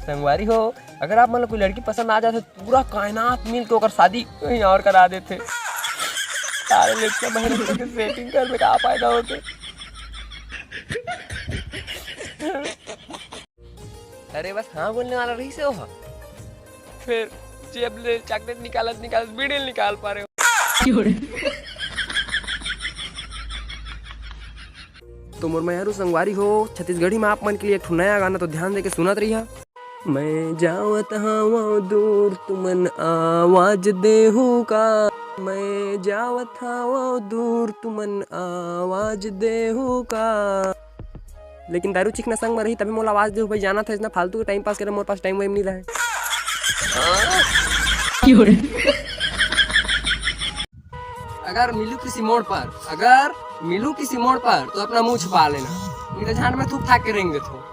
संगवारी हो, अगर आप मतलब कोई लड़की पसंद आ जाते तो पूरा कायनात मिल के ओकर शादी कहीं और करा देते। सारे लड़कियां मेहनत करके सेटिंग कर में क्या फायदा होते। अरे बस हाँ बोलने वाला रही से हो, फिर जेब ले चॉकलेट निकालत बीड़ी निकाल पा रहे हो। तो मोर मेहरू संगवारी हो, छत्तीसगढ़ी में आप मन के लिए एक ठो नया गाना तो ध्यान दे के सुनत रही है। मैं जावत हवा दूर तुमन आवाज देहू का, मैं जावत हवा दूर तुमन आवाज देहू का। लेकिन दारू चिकना संग में रही तभी मोला आवाज देहू भाई, जाना था इतना फालतू के टाइम पास करे, मोर पास टाइम वाइम नहीं रहे। अगर मिलू किसी मोड़ पर तो अपना मुंह छुपा लेना, नहीं तो झाड़ में थूक थाक के रहेंगे तो।